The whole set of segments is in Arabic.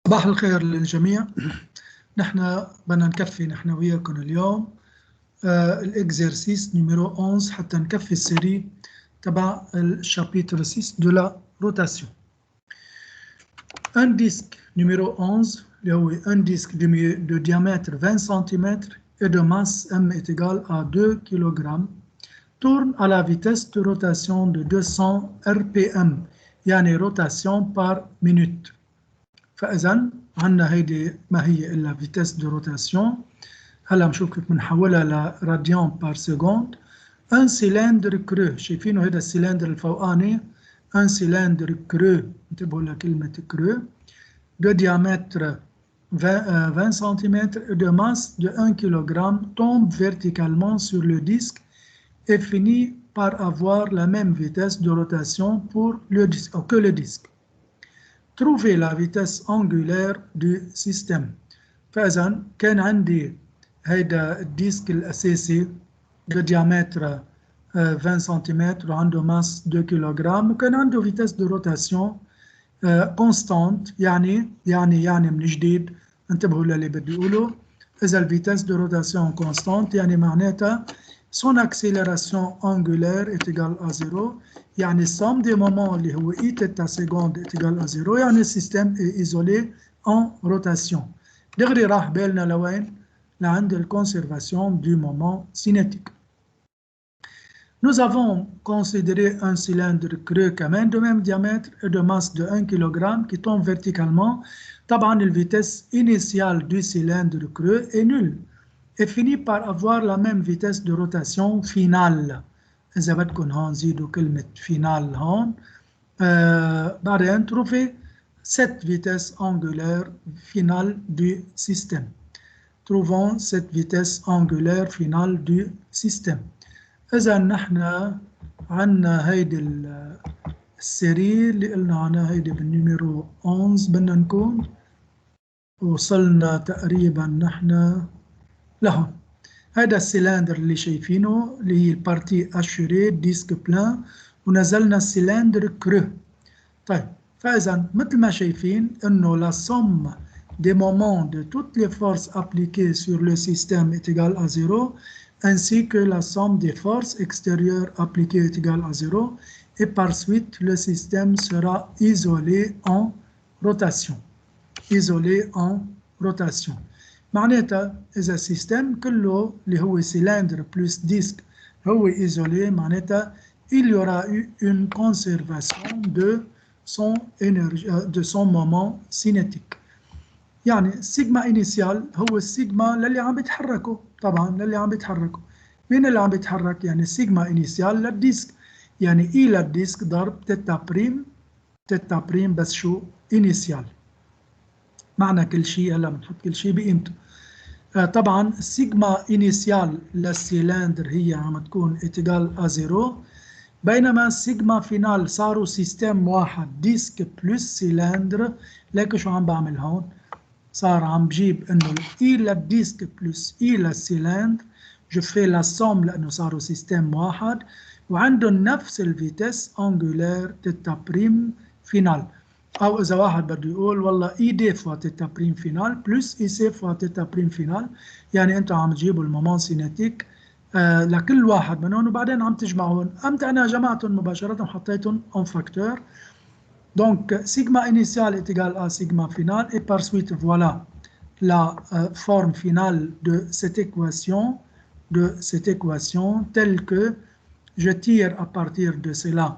صباح الخير للجميع. نحن بدنا نكفي نحن وياكم اليوم الاكزرسيس نيميرو 11 حتى نكفي السيري تبع الشابيتر 6 de la rotation. Un disque numéro 11 اللي هو un disque de diamètre 20 cm et de masse m est égal à 2 kg tourne à la vitesse de rotation de 200 rpm يعني rotation par minute. فإذا عندنا هيدي ما هي إلا فيتيس دو روتاسيون. هلا بنشوف كيف بنحولها لراديان بار سكوند. ان سيلندر كرو، شايفينه هيدا السيلندر الفوقاني، ان سيلندر كرو، انتبهوا لكلمة كرو، دو diamètre 20 cm et de masse de 1 kg tombe verticalement sur le disque et finit par avoir la même vitesse de rotation pour le disque, que le disque. Trouver la vitesse angulaire du système. فإذا كان عندي هيدا الديسك الأساسي de diamètre 20 cm وعنده ماس 2 كيلوغرام وكان عنده فيتاس دو روتاسيون كونستانت. يعني من جديد انتبهوا للي بدي اقوله. إذا الفيتاس دو روتاسيون كونستانت يعني معناتها son accélération angulaire est égale à 0. يعني السوم دي مومون اللي هو اي تيتا سكوند est égal à 0. يعني السيستم est isolé en rotation. دغري راح بالنا لوين؟ لعند الكونسيرفاسيون du moment cinétique. Nous avons considéré un cylindre creux كمان de même diamètre et de masse de 1 kg qui tombe verticalement. طبعا الفيتاس initiale du cylindre creux est nulle et finit par avoir la même vitesse de rotation finale. إذا بدكم هون زيدوا كلمة finale هون. بعدين trouver cette vitesse angulaire finale du système. Trouvons cette vitesse angulaire finale du système. إذا نحن عنا هيدي السيري اللي قلنا عنها هيدي بالنيميرو 11 بدنا نكون وصلنا تقريبا نحن لهون. هذا السيلندر اللي شايفينه اللي هي البارتي اشوري ديسك بلان ونزلنا السيلندر كرو. طيب فإذا مثل ما شايفين إنه la somme des moments de toutes les forces appliquées sur le système est égale à 0 ainsi que la somme des forces extérieures appliquées est égale à 0 et par suite le système sera isolé en rotation. Isolé en rotation. معناتها إذا السيستم كله اللي هو سيلندر بلس ديسك هو isolé معناتها il y aura eu une conservation de son énergie de son moment cinétique. يعني السيجما إنيسيال هو السيجما للي عم بيتحركوا. طبعا للي عم بيتحركوا مين اللي عم بيتحرك؟ يعني السيجما إنيسيال للديسك، يعني إي للديسك ضرب تيتا بريم بس شو إنيسيال. معنى كل شيء هلا بنحط كل شيء بقيمته. طبعا السيجما إنيسيال للسيلندر هي عم تكون إتيجال à 0 بينما السيجما فينال صاروا سيستم واحد ديسك بلس سيلندر. لكن شو عم بعمل هون؟ صار عم بجيب انه اي للديسك بلس اي للسيلندر جو في لا سوم لانه صاروا سيستم واحد وعندهم نفس الفيتاس انجولير تيتا بريم فينال. او اذا واحد بده يقول والله اي دي فوا تيتا بريم فينال بلس اي سي فوا تيتا بريم فينال، يعني انتم عم تجيبوا المومون سينيتيك لكل واحد منهم وبعدين عم تجمعهم. امتى انا جمعتهم مباشره وحطيتهم اون فاكتور. Donc, sigma initial est égal à sigma final et par suite, voilà la forme finale de cette équation telle que je tire à partir de cela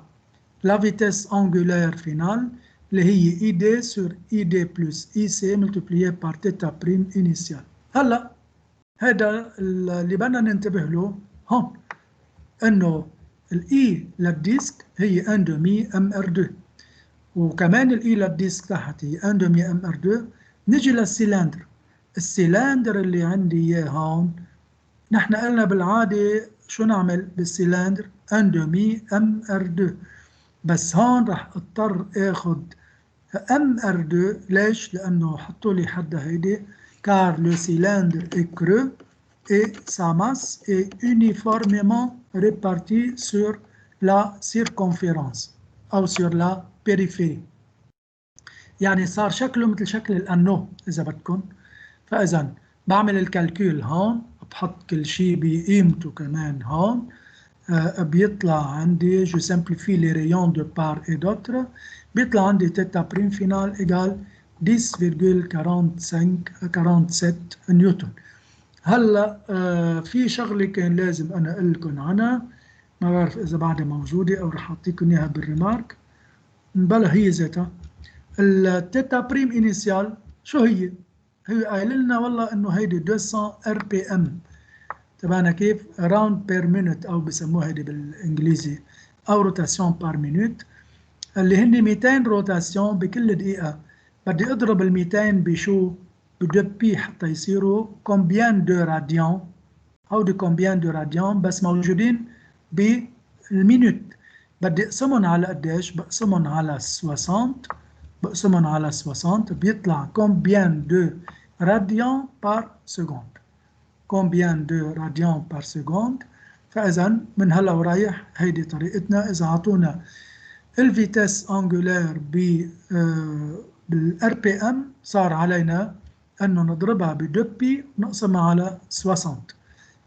la vitesse angulaire finale, اللي هي ID sur ID plus IC multiplié par θ prime initial. هلا هذا اللي بدنا ننتبه له هون انه الإي للديسك هي 1/2 MR2 وكمان الإي للديسك تحت هي 1/2 MR2. نجي للسيلندر. السيلندر اللي عندي اياه هون نحن قلنا بالعاده شو نعمل بالسيلندر 1/2 MR2 بس هون رح اضطر اخذ MR2. ليش؟ لانه حطوا لي حدها هيدي car le cylindre est creux et sa masse est uniformément répartie sur la circonférence ou sur la périphérie. يعني صار شكله مثل شكل الأنو إذا بدكم. فإذا بعمل الكالكول هون، بحط كل شيء بقيمته كمان هون، بيطلع عندي جو سامبليفي لي ريون دو بار اي دوتر، بيطلع عندي تيتا بريم فينال ايجال 10.47 نيوتن. هلا في شغله كان لازم انا اقول لكم عنها، ما بعرف اذا بعدها موجوده او رح اعطيكم اياها بالريمارك. بلا هي ذاتها التيتا بريم انيسيال شو هي؟ هي قايل لنا والله انه هيدي 200 ار بي ام تبعنا كيف؟ راوند بير مينوت او بسموها هيدي بالانجليزي او روتاسيون بار مينوت، اللي هن 200 روتاسيون بكل دقيقه. بدي اضرب ال 200 بشو؟ بدو بي حتى يصيروا كومبيان دو راديان او دي كومبيان دو راديان، بس موجودين بالمينوت. بدي اقسمهم على قديش؟ بقسمهم على 60، بقسمهم على 60 بيطلع كومبيان دو راديان بار سكوند، كومبيان دو راديان بار سكوند. فاذا من هلا ورايح هيدي طريقتنا. اذا اعطونا الفيتاس انجولار بالار بي ام، صار علينا انه نضربها بدو بي ونقسمها على 60.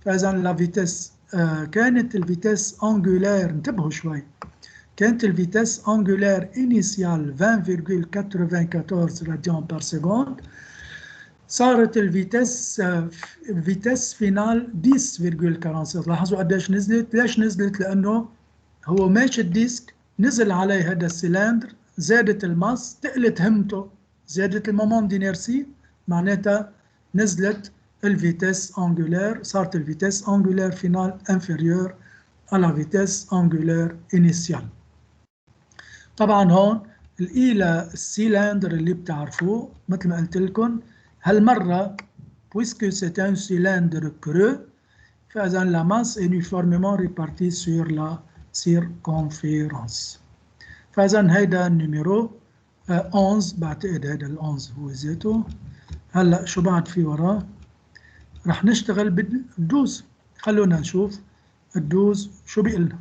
فاذا لا فيتاس كانت الفيتاس انجولار، انتبهوا شوي، كانت الفيتاس انجولار انيسيال 20.94 راديان بار سكوند، صارت الفيتاس فينال 10.47. لاحظوا قديش نزلت؟ ليش نزلت؟ لانه هو ماشي الديسك، نزل عليه هذا السلندر، زادت الماس، تقلت همته، زادت المومون دينيرسي، معناتها نزلت الفيتاس انجولار، صارت الفيتاس انجولار فينال انفيريور على فيتاس انجولار انيسيال. طبعا هون الإيلة السيلندر اللي بتعرفوه مثل ما قلت لكم هالمرة، puisque c'est un cylindre creux، فإذا la masse est uniformément répartie sur la circonférence. فإذا هيدا النيميرو 11، بعتقد هيدا ال 11 هو ذاته. هلا شو بعد في وراه؟ رح نشتغل بالدوز. خلونا نشوف الدوز شو بيقلنا.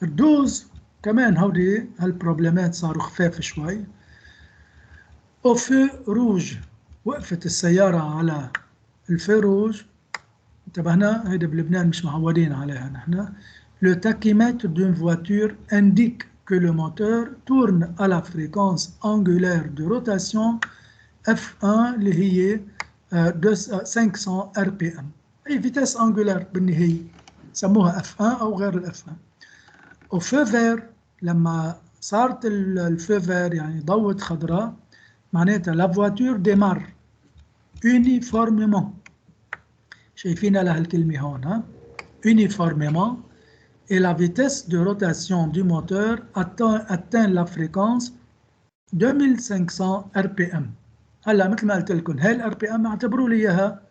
الدوز كمان هودي هالبروبلمات صاروا خفاف شوي. وفي روج، وقفت السيارة على الفي روج، انتبهنا هيدا بلبنان مش معودين عليها نحن. Le tachymètre d'une voiture indique que le moteur tourne à la fréquence angulaire de rotation F1 اللي هي 500 RPM، أي فيتاس أنجولار بالنهاية، سموها F1 أو غير ال F1. وفي فير لما صارت الفي فير يعني ضوت خضراء، معناتها لا فواتور ديمار يونيفورميمون، شايفين لها الكلمة هون ها، uniformément, et la vitesse de rotation du moteur atteint la fréquence 2500 RPM. هلا مثل ما قلت لكم هاي الار بي ام اعتبروا لي اياها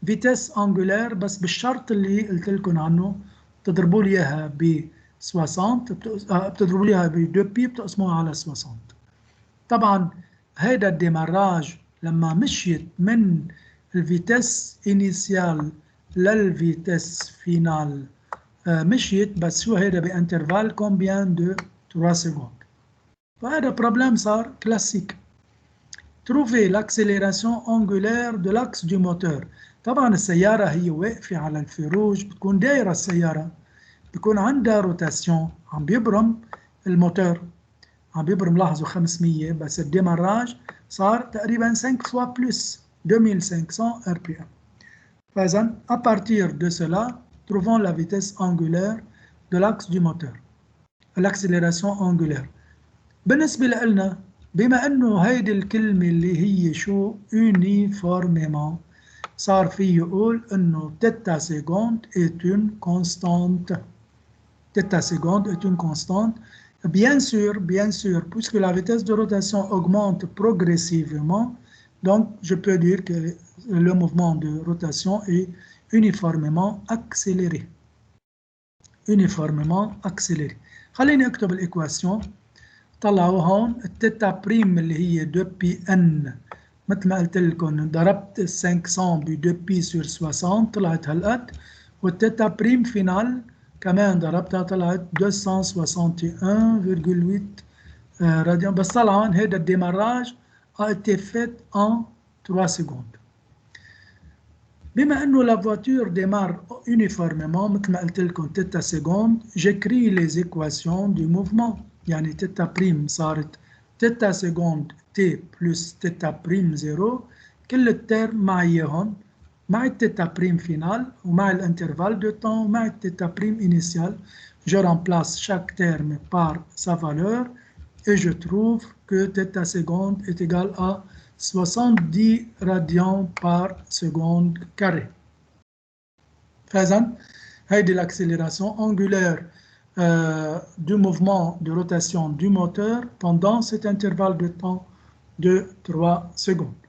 فيتاس انجولار، بس بالشرط اللي قلت لكم عنه، تضربوا لي اياها ب 60، بتضربوا لي اياها ب 2 بي بتقسموها على 60. طبعا هيدا الديماراج لما مشيت من الفيتاس انيسيال للفيتاس فينال مشيت، بس شو هيدا بانترفال كومبيان دو 3 سكوند. فهذا بروبلème صار كلاسيك. Trouver l'accélération angulaire de l'axe du moteur. طبعا السيارة هي واقفة على الفروج، بتكون دايرة السيارة، بيكون عندها روتاسيون، عم بيبرم الموتور، عم بيبرم لاحظوا 500، بس الديماراج صار تقريبا 5 fois plus 2500 RPM. فإذا à partir de cela, trouvons la vitesse angulaire de l'axe du moteur, l'accélération angulaire. بالنسبة لنا بما انه هيدي الكلمة اللي هي شو uniformément، صار فيه يقول انه تيتا سيكوند est une constante. Θ seconde est une constante. Bien sûr, puisque la vitesse de rotation augmente progressivement, donc je peux dire que le mouvement de rotation est uniformément accéléré. Uniformément accéléré. خليني اكتب الايكواسيون. طلعوا هون التيتا بريم اللي هي 2 بي ان، مثل ما قلت لكم ضربت 500 ب 2 بي سور 60 طلعت هالقد، والتيتا بريم فينال كمان ضربتها طلعت 261.8 radians. بس طبعا هذا الديماراج a été fait en 3 secondes. بما انه la voiture démarre uniformément مثل ما قلت لكم تيتا سكوند، j'écris les équations du mouvement. يعني تيتا بريم صارت تيتا سكوند تي بلس تيتا بريم زيرو، كل الترم معي هون مع التيتا بريم فينال ومع الانترفال دو temps ومع التيتا بريم initial. Je remplace chaque terme par sa valeur et je trouve que θ seconde est égal à 70 radians par seconde carré. فإذن هيدي l'accélération angulaire du mouvement de rotation du moteur pendant cet intervalle de temps de 3 secondes.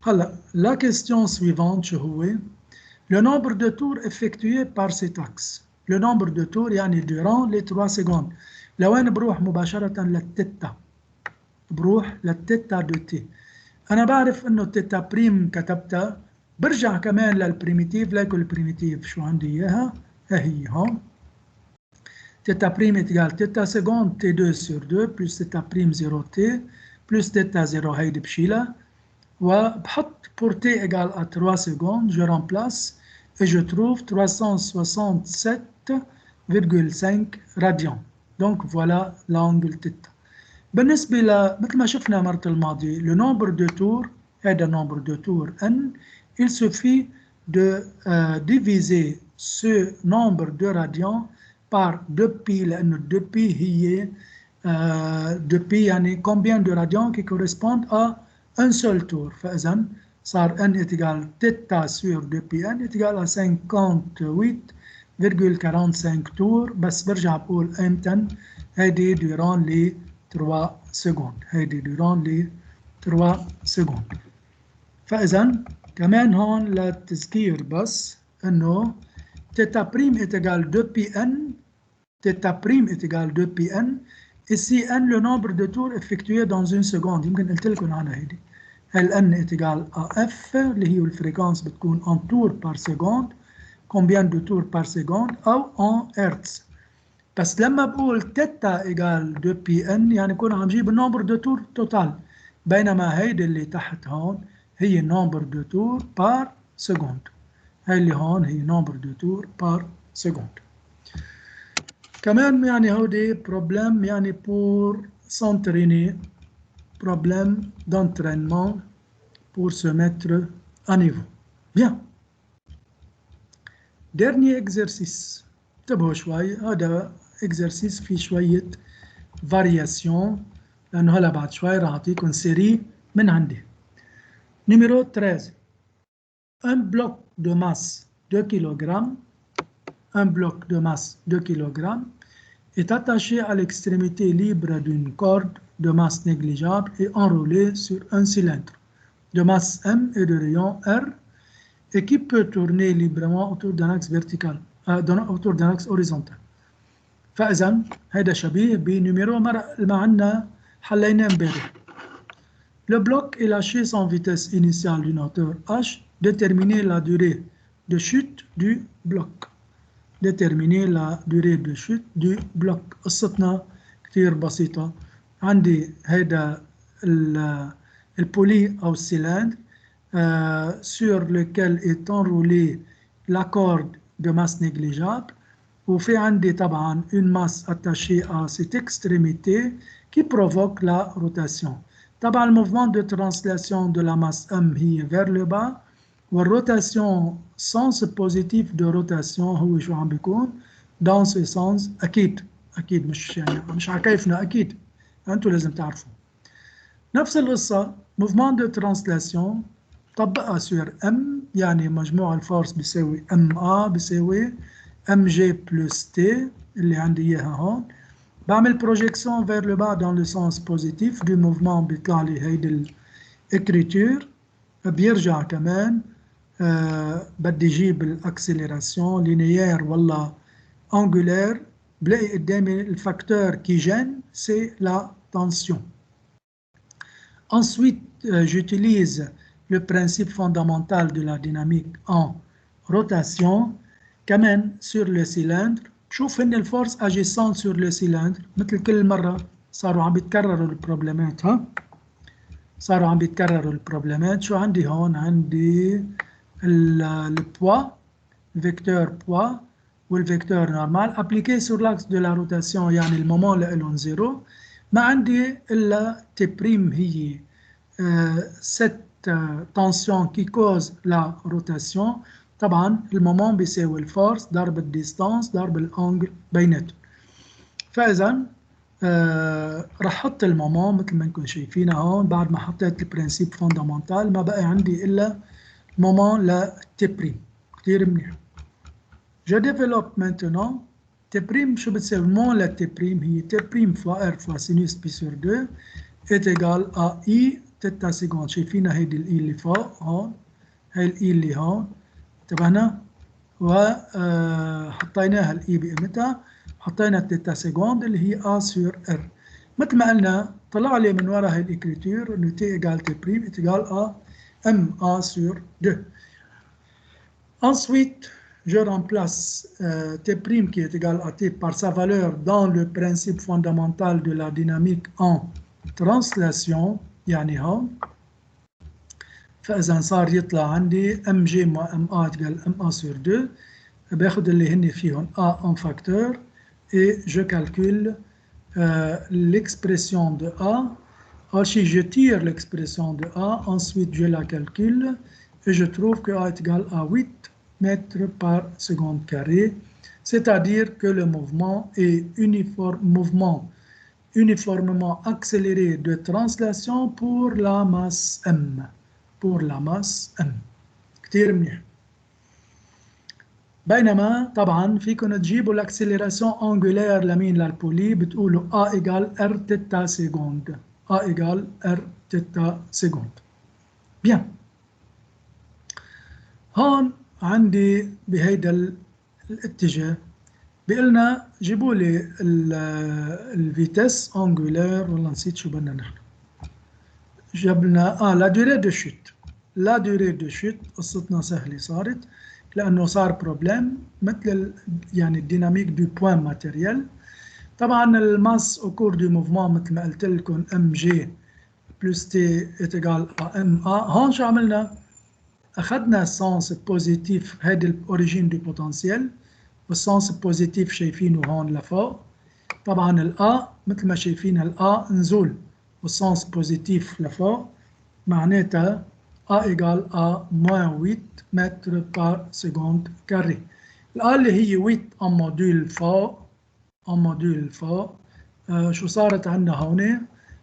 Alors, la question suivante, شو هو؟ Le nombre de tours effectués par cet axe. Le nombre de tours يعني durant les 3 secondes. لوين بروح مباشرة للتيتا؟ بروح للتيتا دو تي. أنا بعرف إنه التيتا بريم كتبتها، برجع كمان للبريميتيف، لكل البريميتيف شو عندي إياها؟ هي هون. تيتا بريم إتجال تيتا سكوند تي 2 sur 2 بلس تيتا بريم 0 تي بلس تيتا 0 هيدي بشيلها. وبحط pour t égale à 3 secondes, je remplace et je trouve 367,5 radians. Donc voilà l'angle θ. بالنسبة مثل ما شفنا مرة الماضية le nombre de tours هذا nombre de tours n, il suffit de diviser ce nombre de radians par 2π لأنه 2π هي 2π يعني combien de radians qui correspondent à un seul tour. فإذا صار n est égal θ sur 2πn est égal à 58,45 tours. بس برجع بقول امتى؟ هيدي durant les 3 secondes. هيدي durant les 3 secondes. فإذا كمان هون للتذكير بس انه θ prime est égal 2πn. θ prime est égal 2πn. Ici n le nombre de tours effectués dans une seconde. يمكن قلت لكم عنها هيدي. هل n est égal à f اللي هي الفريكونس بتكون en tours par seconde. combien de tours par seconde أو en hertz. بس لما بقول θ égal 2πn يعني بكون عم جيب النمبر دو تور توتال، بينما هيدي اللي تحت هون هي نمبر دو تور بار سكوند. هي اللي هون هي نمبر دو تور بار سكوند. كمان يعني هودي بروبلème يعني pour s'entraîner، problème d'entraînement pour se mettre à niveau. Bien. Dernier exercice. انتبهوا شوي، هذا exercice فيه شوية variation لأنه هلا بعد شوي راح أعطيكم سيري من عندي. Numéro 13. Un bloc de masse 2 kg, un bloc de masse 2 kg est attaché à l'extrémité libre d'une corde de masse négligeable et enroulé sur un cylindre de masse M et de rayon R et qui peut tourner librement autour d'un axe vertical, autour d'un axe horizontal. فإذا هذا شبيه بنيميرو ما عندنا حلينا امبارح. Le bloc est lâché sans vitesse initiale d'une hauteur h. Déterminer la durée de chute du bloc. Déterminer la durée de chute du bloc. قصتنا كتير بسيطة. عندي هذا البولي أو السيلندر sur lequel est enroulée la corde de masse négligeable. وفي عندي طبعا une masse attachée à cette extrémité qui provoque la rotation. طبعا le mouvement de translation de la masse M هي vers le bas، والروtation sens positif de rotation هو شو عم بيكون dans ce sens. أكيد مش يعني مش على كيفنا، أكيد أنتوا لازم تعرفوا. نفس القصة mouvement de translation طبقها sur M، يعني مجموع الفورس بيساوي MA بيساوي MG plus T اللي عندي إياها هون. بعمل projection vers le bas dans le sens positif du mouvement بيطلع لي هيدي الإكريتور. بيرجع كمان بدي جيب الأكسلراسيون لينيير ولا angulaire، بلاقي قدامي الفاكتور qui gêne c'est la tension. Ensuite, j'utilise le principe fondamental de la dynamique en rotation. كمان sur le cylindre شوف هن الفورس اجيسون سور لو سيلندر، مثل كل مرة صاروا عم بيتكرروا البروبلمات. ها صاروا عم بيتكرروا البروبلمات. شو عندي هون؟ عندي البوا، الفيكتور بوا والفيكتور نورمال ابليكي سور لاكس دو لا روتاسيون، يعني المومون لهم زيرو. ما عندي الا تي بريم، هي ست تنسيون كي كوز لا روتاسيون. طبعا المومون بيساوي الفورس ضرب الديستانس ضرب الانجل بيناتهم. فاذا راح احط المومون مثل ما انكم شايفينها هون. بعد ما حطيت البرنسيب فوندامنتال ما بقى عندي الا مومون ل تي بريم. كثير منيح. Je développe maintenant T prime. شو بتساوي مون ل T prime؟ هي T prime fois R fois sinus pi sur 2 est égal à I تيتا سيكوند. شايفينها هيدي ال I اللي فوق هون، هي ال I اللي هون، انتبهنا؟ وحطيناها ال I بقيمتها، حطينا التيتا سيكوند اللي هي A sur R. مثل ما قلنا طلع لي من وراء هي الإكريتور إنه T égale T prime est égal à MA sur 2. Ensuite, je remplace T' qui est égal à T par sa valeur dans le principe fondamental de la dynamique en translation. يعني هون فإذا صار يطلع عندي mg moins ma égale ma sur 2. باخد اللي هن فيهم a en facteur et je calcule l'expression de a. Ensuite, je tire l'expression de a, ensuite je la calcule et je trouve que a est égal à 8 mètres par seconde carré, c'est-à-dire que le mouvement est uniformément accéléré de translation pour la masse m. pour la masse m. كتير منيح. بينما طبعا فيكم تجيبوا الاكسلراسيون انجولير لمين؟ للبولي، بتقولوا a égale r θ seconde. a égale r θ seconde. bien. هون عندي بهيدا الاتجاه بيقلنا جيبوا لي الفيتاس انجولير، والله نسيت شو بدنا نحن. جبنا لا دوري دو شوت. لا دوري دو شوت قصتنا سهله صارت، لانه صار بروبليم مثل يعني الديناميك دو بوين ماتيريال. طبعا الماس او كور دو موفمون مثل ما قلت لكم ام جي بلس تي ات ايجال ام ا. هون شو عملنا؟ اخذنا السنس بوزيتيف، هيدي الاوريجين دو بوتنسيال، والسنس بوزيتيف شايفينه هون لفوق. طبعا الا مثل ما شايفين الا نزول والسنس بوزيتيف لفوق، معناتها A égale à moins 8 mètres par seconde carré. الآ اللي هي 8 en module فوق، شو صارت عندنا هون؟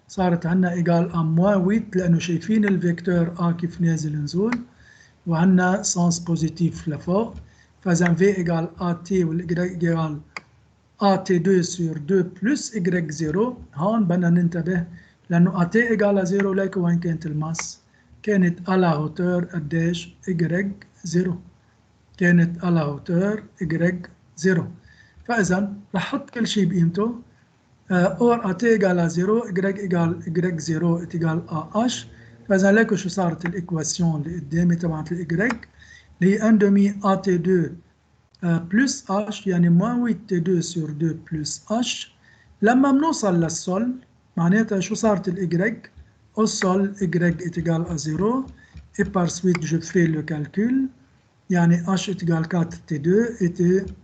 صارت عندنا إيجال à moins 8 لأنه شايفين الفيكتور A كيف نازل نزول، وعندنا سنس بوزيتيف لفوق. فإذا V égale AT والY égale AT2 sur 2 plus Y0. هون بدنا ننتبه لأنه AT égale à 0. ليك وين كانت الماس؟ كانت على هوتور قديش؟ Y0. كانت على هوتور Y0. فإذا رح أحط كل شيء بقيمته. اور AT égale à 0 Y égale Y0 est égal à H. فإذا ليكوا شو صارت الإكواسيون اللي قدامي تبعت ال Y اللي هي 1 demi AT2 بلس H، يعني moins 8T2 sur 2 بلس H. لما بنوصل للسول معناتها شو صارت ال Y؟ au sol Y est égal à 0 et par suite je fais le calcul, يعني H est égal à 4T2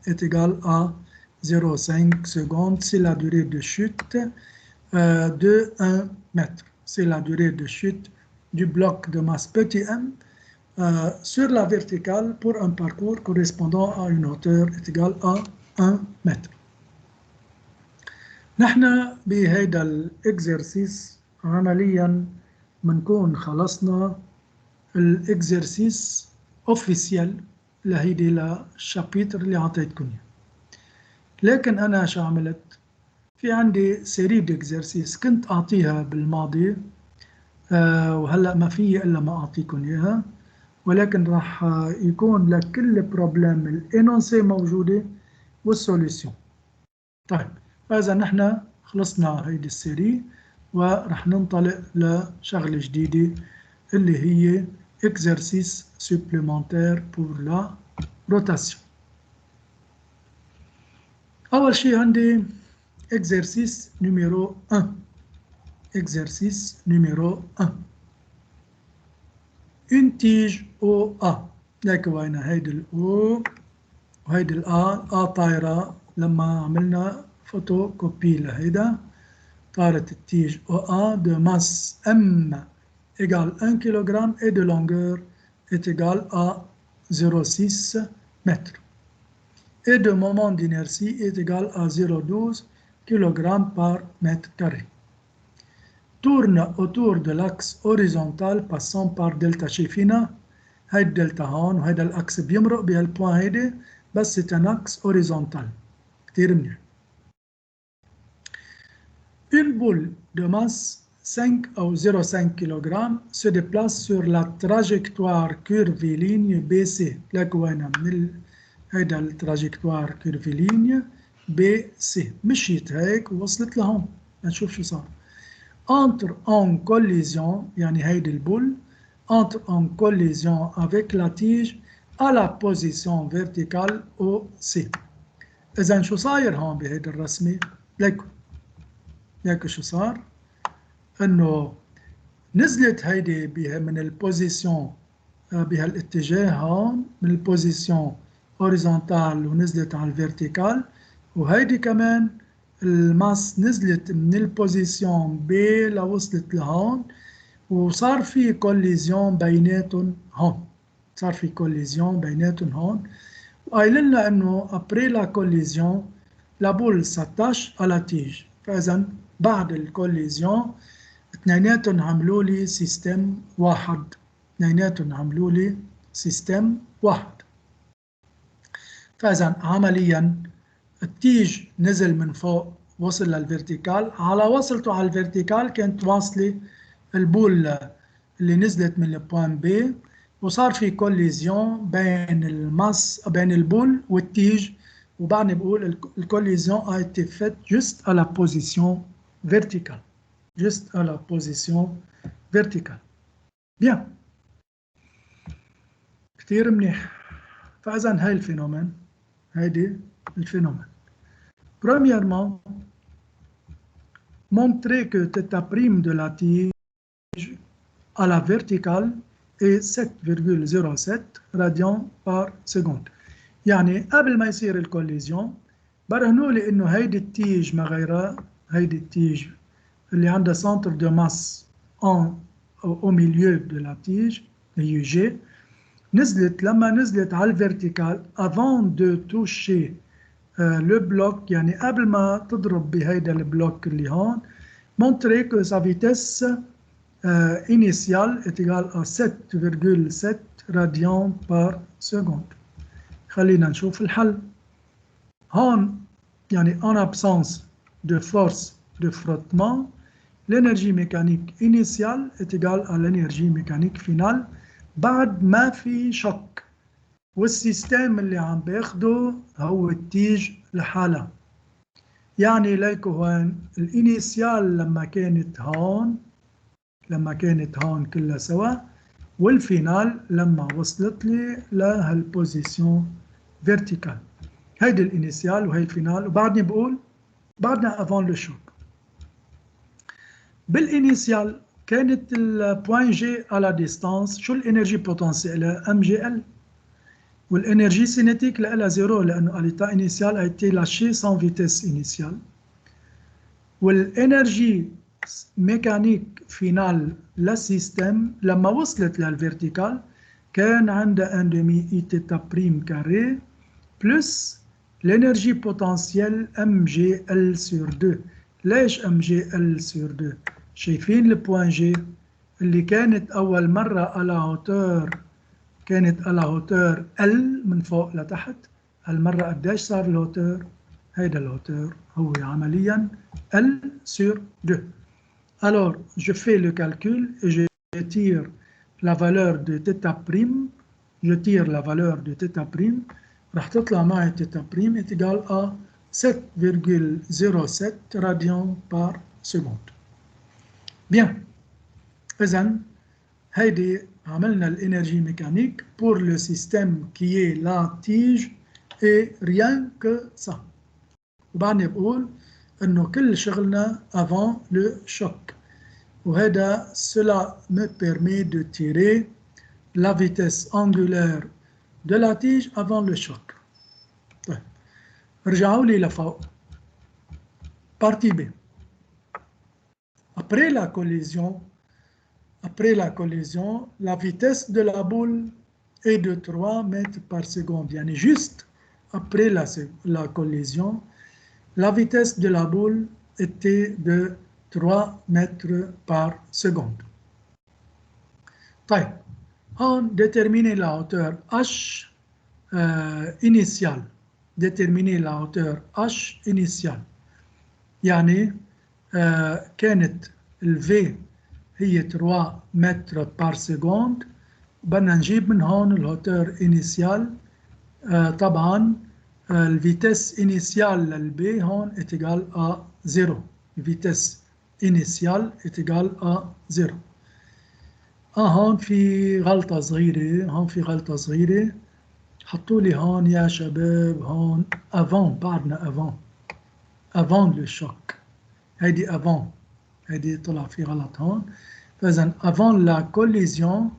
est égal à 0,5 secondes. C'est la durée de chute de 1 mètre. C'est la durée de chute du bloc de masse petit m sur la verticale pour un parcours correspondant à une hauteur est égale à 1 mètre. نحن بهيدا الاكزرسيس عمليا بنكون خلصنا الاكزرسيس اوفيسيال لهيدي للشابيتر اللي عطيتكم اياه. لكن انا شو عملت؟ في عندي سيري ديكزرسيس كنت اعطيها بالماضي، وهلا ما في الا ما اعطيكم اياها، ولكن راح يكون لكل بروبلم الانونسي موجوده والسوليسيون. طيب فاذا نحن خلصنا هيدي السيري ورح ننطلق لشغله جديده اللي هي exercice supplémentaire pour la rotation. أول شيء عندي exercice numéro 1. exercice numéro 1. une tige OA. لك وين هيدي الأو وهيدي الآ طايرة لما عملنا فوتو كوبي لهيدا طارت التيج OA de masse M égale 1 kg et de longueur est égale à 0,6 mètres. Et de moment d'inertie est égal à 0,12 kg par mètre carré. Tourne autour de l'axe horizontal passant par delta شايفينها هاي الدلتا هون وهذا الاكس بيمرق بهالبوان هيدي بس c'est un axe horizontal كتير منيح. Une boule de masse 5 ou 0,5 kg se déplace sur la trajectoire curviligne BC. لك وين من هيدا التراجكتوار كيرفيلينيا بي سي مشيت هيك ووصلت لهون. نشوف شو صار. entre en collision يعني هيدي البول entre en collision avec la tige à la position verticale OC. إذا شو صاير هون بهيدي الرسمة؟ ليكو شو صار؟ إنه نزلت هيدي من البوزيشن بهالاتجاه هون من البوزيشن هوريزونتال ونزلت على الفيرتيكال وهيدي كمان الماس نزلت من البوزيشن بي لوصلت لهون وصار في كوليزيون بيناتهم هون. صار في كوليزيون بيناتهم هون وقايل لنا انه ابري لا كوليزيون لا بول ساتاش على تيج. فاذا بعد الكوليزيون اثنيناتهم عملوا لي سيستم واحد. اثنيناتهم عملوا لي سيستم واحد. فاذا عمليا التيج نزل من فوق وصل للفيرتيكال. على وصلته على الفيرتيكال كانت واصله البول اللي نزلت من البوان بي وصار في كوليزيون بين الماس بين البول والتيج وبعني بقول الكوليزيون a été faite juste à la position verticale. juste à la position verticale. bien كتير منيح. فإذا هاي الفينومين هيدي الفينومين. premièrement montrer que θ' de la tige à la verticale est 7,07 radians par seconde. يعني قبل ما يصير الكوليزيون برهنوا لي انه هيدي التيج ما غيرها هيدي التيج اللي عندها سنتر دو ماس au milieu de la tige هي جي نزلت لما نزلت على الفيرتيكال avant de toucher le bloc يعني قبل ما تضرب بهيدا البلوك اللي هون montrer que sa vitesse initiale est égale à 7,7 radians par seconde. خلينا نشوف الحل. هون يعني en absence de force de frottement l'énergie mécanique initiale est égale à l'énergie mécanique finale بعد ما في شك والسيستم اللي عم باخده هو التيج لحالها. يعني ليكو هون الانيسيال لما كانت هون كلها سوا والفينال لما وصلت لي لهالبوزيشن فيرتيكال. هيدي الانيسيال وهي الفينال وبعدني بقول بعدنا افون لو شوك. بالانيسيال كانت البوين جي على ديستانس شو الانرجي بوتنسيالها ام جي ال والانرجي سينيتيك لها زيرو لانه اليتا انيسيال a été lâché sans vitesse initiale. والانرجي ميكانيك فينال للسيستم لما وصلت للفيرتيكال كان عندها 1 demi I θ prime carré plus l'énergie potentielle mgl sur 2. ليش mgl sur 2؟ شايفين البوان جي اللي كانت أول مرة على هوتور كانت على هوتور L من فوق لتحت. هالمرة قديش صار الهوتور؟ هيدا الهوتور هو عمليا L sur 2. Alors, je fais le calcul et je tire la valeur de θ'. Je tire la valeur de θ'. راح تطلع معي θ' est égal à 7,07 radians par seconde. Bien. إذن هيدي عملنا l'énergie mécanique pour le système qui est la tige et rien que ça. وبعدني بقول إنه كل شغلنا avant le choc. وهذا cela me permet de tirer la vitesse angulaire de la tige avant le choc. طيب رجعوا لي لفوق. Partie B. Après la collision, la vitesse de la boule est de 3 mètres par seconde. Yani juste après la collision, la vitesse de la boule était de 3 mètres par seconde. طيب on détermine la hauteur H initiale. Déterminer la hauteur H initiale. يعني كانت ال V هي 3 متر بار سكوند. بدنا نجيب من هون الهوتور انيسيال. طبعا الفيتس انيسيال للبي هون اتيجال ا 0. الفيتس انيسيال اتيجال ا 0. هون في غلطة صغيرة. حطوا لي هون يا شباب هون افون. بعدنا افون لو شوك. هيدي افون. هيدي طلع في غلط هون. فإذا avant la collision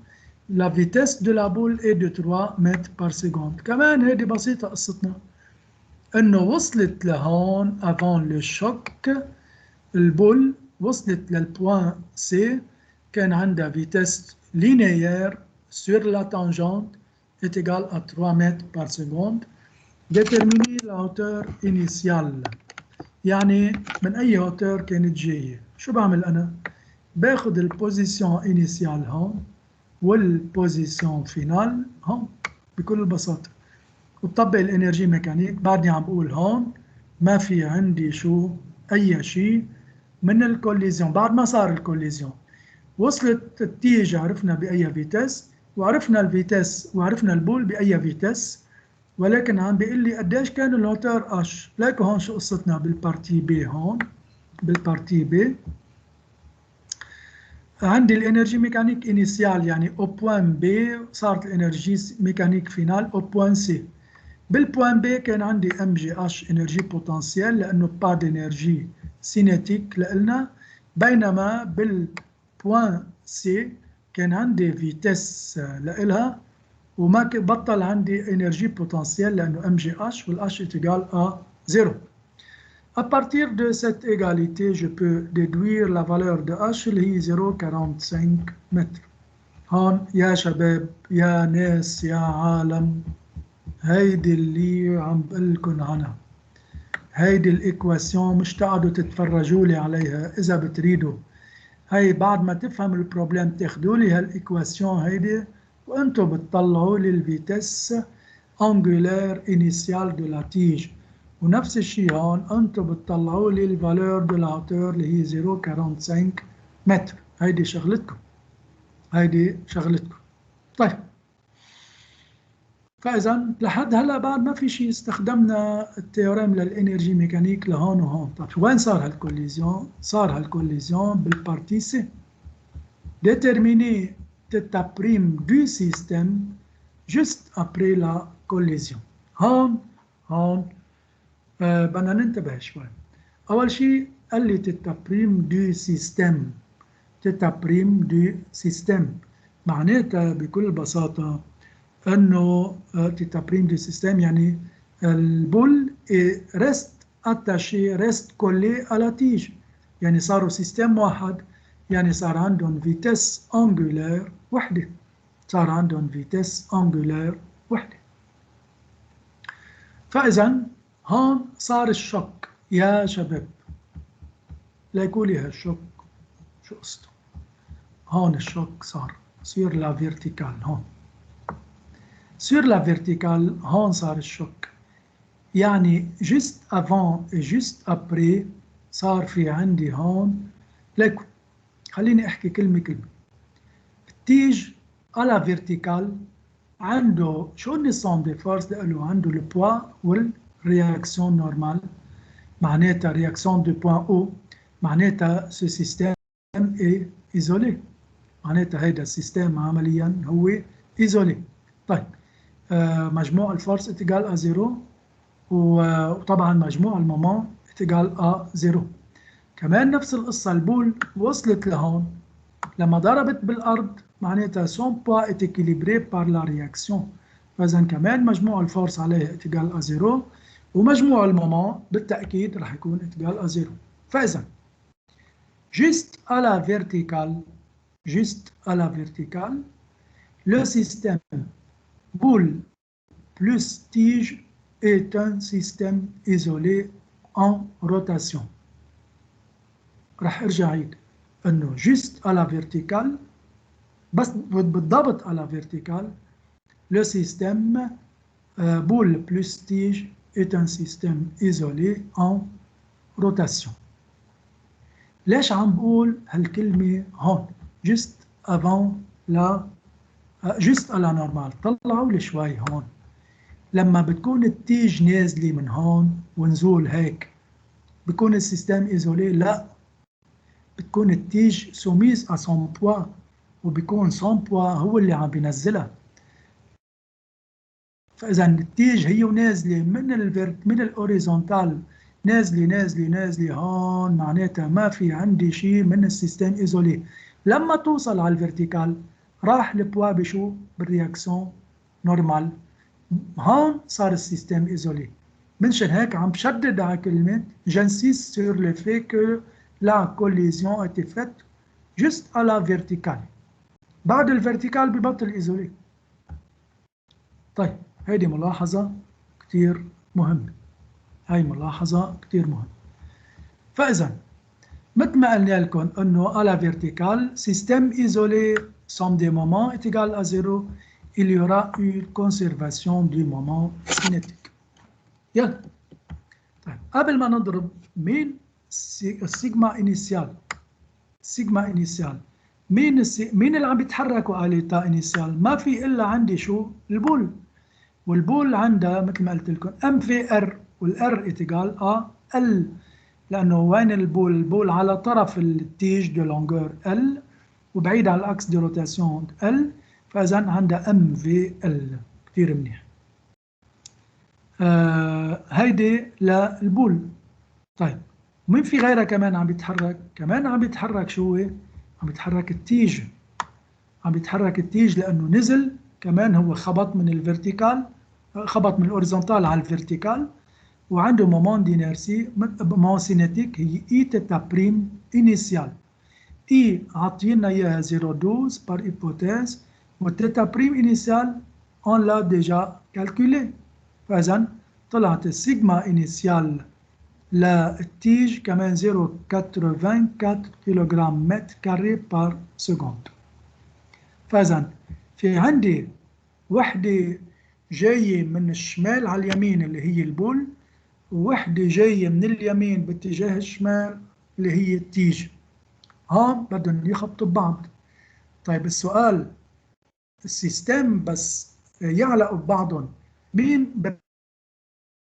la vitesse de la boule est de 3 mètres par seconde. كمان هيدي بسيطة قصتنا. إنه وصلت لهون avant le choc. البول وصلت للبوان C. كان عندها vitesse linéaire sur la tangente est égale à 3 mètres par seconde. Déterminer la hauteur initiale. يعني من أي هوتور كانت جاية. شو بعمل أنا؟ باخد البوزيسيون انيسيال هون والبوزيسيون فينال هون بكل بساطة، وبطبق الانرجي ميكانيك. بعدني عم بقول هون ما في عندي شو أي شيء من الكوليزيون. بعد ما صار الكوليزيون وصلت التيج، عرفنا بأي فيتس، وعرفنا الفيتس وعرفنا البول بأي فيتس، ولكن عم بيقول لي قديش كان الهوتور اش. لكن هون شو قصتنا بالبارتي بي. هون بالبارتي بي عندي الانرجي ميكانيك انيسيال يعني او بوان بي، صارت الانرجي ميكانيك فينال او بوان سي. بالبوان بي كان عندي ام جي اش انرجي بوتنسيال لانه با دانرجي سينيتيك لنا، بينما بالبوان سي كان عندي فيتس لإلها وما بطل عندي انرجي بوتنسيال لانه ام جي اش والاش اتيجال ا 0. À partir de cette égalité, je peux déduire la valeur de H اللي هي 0.45 متر. هون يا شباب يا ناس يا عالم، هيدي اللي عم بقلكن عنها، هيدي الإكواسيون مش تقعدوا تتفرجوا لي عليها إذا بتريدوا. هي بعد ما تفهم البروبلم تاخدوا لي هالإكواسيون هيدي وأنتوا بتطلعوا لي الفيتس angulaire initiale de la tige. ونفس الشيء هون انتم بتطلعوا لي الفالور دو لاتور اللي هي 0.45 متر. هيدي شغلتكم. طيب فاذا لحد هلا بعد ما في شيء استخدمنا التيوريم للانرجي ميكانيك لهون وهون. طيب وين صار هالكوليزيون؟ صار هالكوليزيون بالبارتي سي. déterminer θ' du système juste après la collision. هون بدنا ننتبه شوي. أول شيء قال لي تتبريم دو سيستم. تتبريم دو سيستم معناتها بكل بساطة أنه تتبريم دو سيستم يعني البول ريست اتاشي ريست كولي على تيج، يعني صاروا سيستم واحد، يعني صار عندهم فيتس أنجولير وحدة. فإذا هون صار الشوك يا شباب. ليقولي هالشوك شو قصته؟ هون الشوك صار سير لا فيرتيكال. هون سير لا فيرتيكال هون صار الشوك، يعني جست افون جست ابري صار في عندي هون. ليكو خليني احكي كلمة التيج على فيرتيكال عنده شو النظام دي فورس له؟ عنده البوا والرياكسيون نورمال، معناتها رياكسيون دو بوان او، معناتها سو سيستم اي ايزولي، معناتها هيدا السيستم عمليا هو ايزولي. طيب مجموع الفورس اتجال ا 0 وطبعا مجموع المومون اتجال A0. كمان نفس القصة، البول وصلت لهون لما ضربت بالأرض معناتها son poids est équilibré par la réaction. فإذا كمان مجموع الفورس عليها اتجال A0 ومجموع المومون بالتأكيد رح يكون اتجال A0. فإذا juste à la verticale, le système boule plus tige est un système isolé en rotation. رح ارجع عيد انه juste à la verticale بس بالضبط à la verticale le système boule plus tige est un système isolé en rotation. ليش عم بقول هالكلمة هون juste avant la juste à la normale؟ طلعوا لي شوي هون. لما بتكون التيج نازلة من هون ونزول هيك بيكون السيستم ايزولي؟ لا، بتكون التيج سوميز à son poids وبيكون son poids هو اللي عم بينزلها. فإذا التيج هي ونازلة من الأوريزونتال نازلة هون، معناتها ما في عندي شيء من السيستم ايزولي. لما توصل على الفيرتيكال راح البوا بشو؟ بالرياكسيون نورمال. هون صار السيستم ايزولي. منشان هيك عم بشدد على كلمة j'insiste sur le fait que la collision a été faite juste à la verticale. بعد الفيرتيكال ببطل ايزولي. طيب هيدي ملاحظة كتير مهمة. فإذا مثل ما قلنا لكم انه à la verticale, système isolé somme des moments est égal à 0, il y aura une conservation du moment cinétique. يلا طيب قبل ما نضرب مين السيجما انيسيال؟ مين اللي عم بيتحركوا على تا انيسيال؟ ما في الا عندي شو؟ البول. والبول عندها مثل ما قلت لكم ام في ار، والار اتجال ا ال، لانه وين البول؟ البول على طرف التيج دو لونغور ال وبعيد على الاكس دي روتاسيون ال، فاذا عندها ام في ال. كثير منيح. هيدي للبول. طيب مين في غيرها كمان عم بيتحرك؟ كمان عم بيتحرك شو هو؟ عم بيتحرك التيج. لانه نزل كمان، هو خبط من الفيرتيكال، خبط من الاوريزونتال على الفيرتيكال، وعنده مومون دينيرسي مومون سينيتيك هي اي تيتا بريم انيسيال. اي عطينا اياها 0.12 بار هيبوثيز، والتيتا بريم انيسيال اون لا ديجا كالكولي. فاذا طلعت السيجما انيسيال للتيج كمان 0.84 كيلوغرام متر كاري بار سكوند. فاذا في عندي وحده جايه من الشمال على اليمين اللي هي البول، ووحده جايه من اليمين باتجاه الشمال اللي هي التيج. هون بدهم يخبطوا ببعض. طيب السؤال، السيستم بس يعلقوا ببعضهم، مين بدهم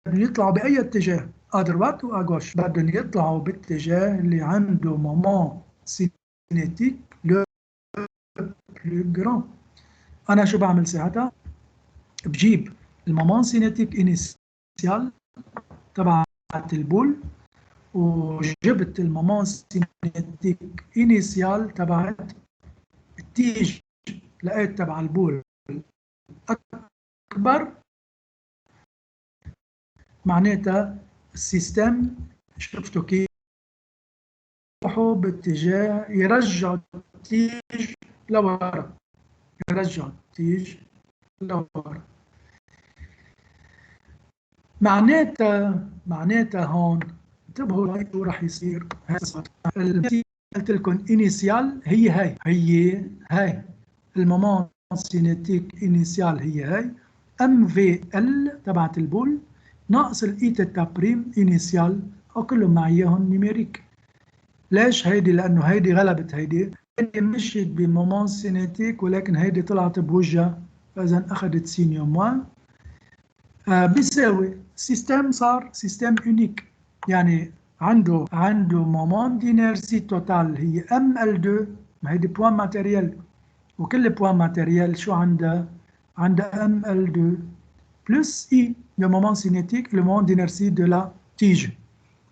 يطلعوا باي اتجاه؟ ادروات واغوش؟ بدهم يطلعوا باتجاه اللي عنده مومون سينيتيك لو بلو جران. انا شو بعمل ساعتها؟ بجيب المومون سينيتيك انيسيال تبعت البول، وجبت المومون سينيتيك انيسيال تبعت التيج، لقيت تبع البول اكبر، معناتها السيستم شفتوا كيف يروحوا باتجاه يرجعوا التيج لورا، معناتها هون انتبهوا شو راح يصير. اللي قلت لكم انيسيال هي هاي المومون سينيتيك انيسيال هي هاي ام في ال تبعت البول ناقص الاي تيتا بريم انيسيال، وكلهم مع اياهم نيميريك. ليش هيدي؟ لانه هيدي غلبت هيدي مشيت بمومون سينيتيك، ولكن هيدي طلعت بوجهها، فاذا اخذت سينيو موان. بيساوي سيستم، صار سيستم يونيك، يعني عنده مومون دينيرسي توتال هي ام ال 2، ما هيدي بوان ماتيريال، وكل بوان ماتيريال شو عندها ام ال 2 بلس اي. le moment cinétique et le moment d'inertie de la tige.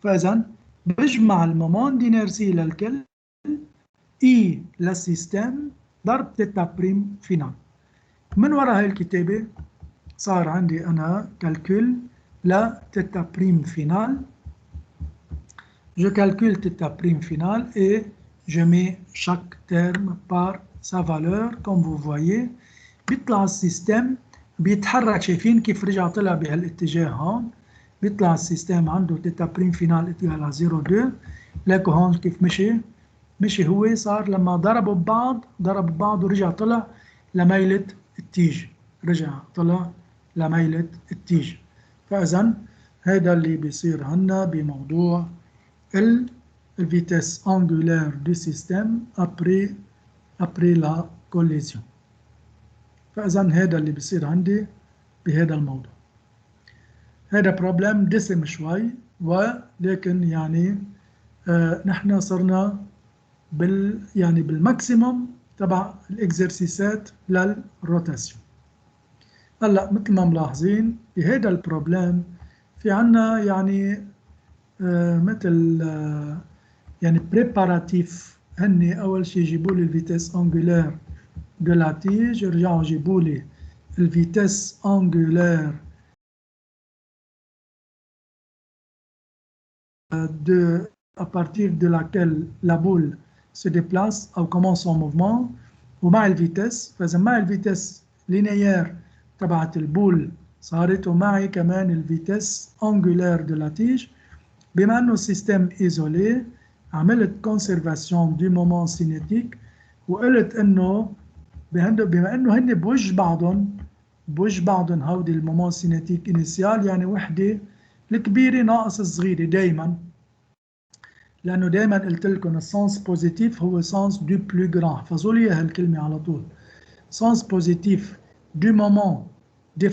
فإذا بجمع المومون d'inertie للكل إي للسيستم ضرب تيتا بريم فينال. من وراء هاي الكتابة صار عندي أنا كالكول لا تيتا بريم فينال. Je calcule θ prime finale et je mets chaque terme par sa valeur comme vous voyez. بيطلع السيستم بيتحرك، شايفين كيف رجع طلع بهالاتجاه هون. بيطلع السيستم عنده θ بريم فينال اتجاه على 0.2. لكن هون كيف مشي هو صار لما ضربوا ببعض ورجع طلع لميلة التيج، رجع طلع لميلة التيج. فإذا هذا اللي بيصير عنا بموضوع le vitesse angulaire du système après la collision. فإذا هذا اللي بيصير عندي بهذا الموضوع. هذا بروبلم دسم شوي، ولكن يعني نحن صرنا يعني بالماكسيموم تبع الاكزرسيسات للروتاسيون. هلا مثل ما ملاحظين بهذا البروبلم في عنا يعني مثل يعني بريباراتيف. هني أول شيء جيبوا لي الفيتاس أنجولار دو لا تيج، يرجعوا جيبوا لي الفيتاس أنجولار à partir de laquelle la boule se déplace ou commence son mouvement، ومع الفيتاس. فإذا مع الفيتاس لينيير تبعت البول صارت، ومعي كمان الفيتاس أنجولار دو لا تيج. بما انه السيستم ايزولي عملت كونسيرفاسيون دو مومون سينيتيك، وقلت انه بما انه هن بوجه بعضهم هودي المومون سينيتيك انيسيال، يعني وحده الكبيره ناقص الصغيره دائما، لانه دائما قلت لكم السنس بوزيتيف هو سنس دو بلو غران. احفظوا لي هالكلمه على طول. سنس بوزيتيف دو مومون دي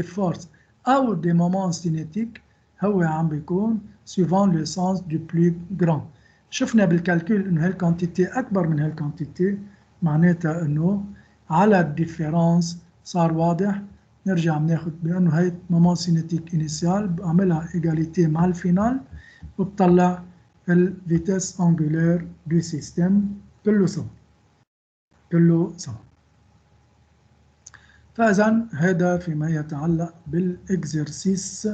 فورس، او دي مومون سينيتيك هو عم بيكون suivant le sens du plus grand. شفنا بالكالكول انه هالكونتيتي اكبر من هالكونتيتي، معناتها انه على الديفيرونس صار واضح. نرجع بناخذ بانه هي مومون سينيتيك انيسيال بعملها ايجاليتي مع الفينال، وبطلع الفيتاس انجولار دو سيستم كله سوا. فاذا هذا فيما يتعلق بالاكزرسيس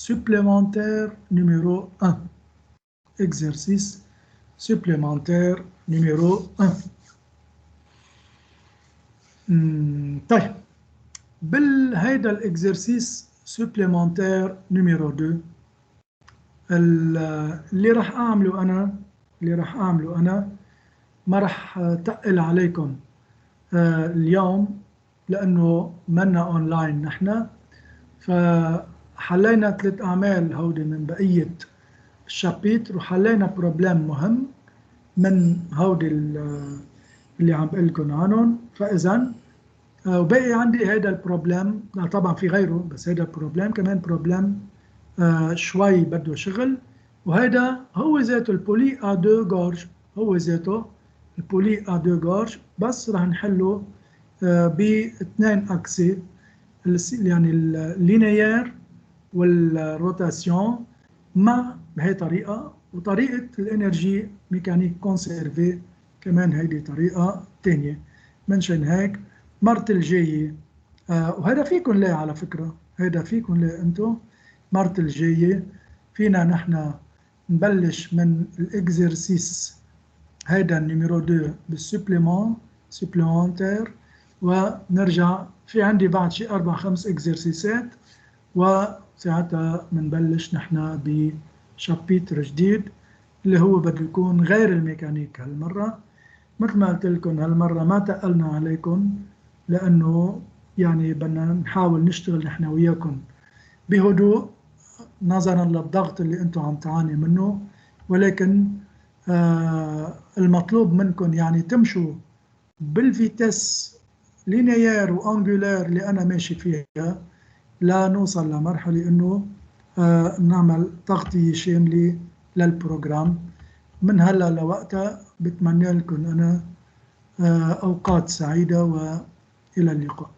supplémentaire numéro 1. Exercice supplémentaire numéro 1. طيب بالهيدا الاكزرسيس supplémentaire numéro 2 اللي راح اعمله انا ما راح تقل عليكم اليوم لانه منا اونلاين نحن. فحلينا 3 أعمال هودي من بقية الشابيتر، وحلينا بروبلم مهم من هودي اللي عم بقلكن عنهم. فإذا وبقي عندي هيدا البروبلم، طبعا في غيره بس هيدا البروبلم كمان بروبلم شوي بده شغل، وهيدا هو ذاته البولي ا دو جورج، بس رح نحله باثنين أكسي، يعني اللينيير والروتاسيون مع بهي طريقة، وطريقة الانرجي ميكانيك كونسيرفي كمان هيدي طريقة تانية. منشان هيك مرة الجاية وهذا فيكم ليه على فكرة، هذا فيكم ليه انتو مرة الجاية فينا نحن نبلش من الاكزرسيس هيدا النيميرو 2 بالسوبليمونتير، ونرجع في عندي بعد شي 4-5 اكزرسيسات، وساعتها بنبلش نحن بشابيتر جديد اللي هو بده يكون غير الميكانيك هالمرة. مثل ما قلت لكم هالمرة ما تقلنا عليكم، لأنه يعني بدنا نحاول نشتغل نحن وياكم بهدوء نظرا للضغط اللي انتم عم تعاني منه، ولكن المطلوب منكم يعني تمشوا بالفيتس لينيير وانجولار اللي انا ماشي فيها، لا نوصل لمرحله انه نعمل تغطيه شامله للبروجرام. من هلا لوقتها بتمنى لكم انا اوقات سعيده والى اللقاء.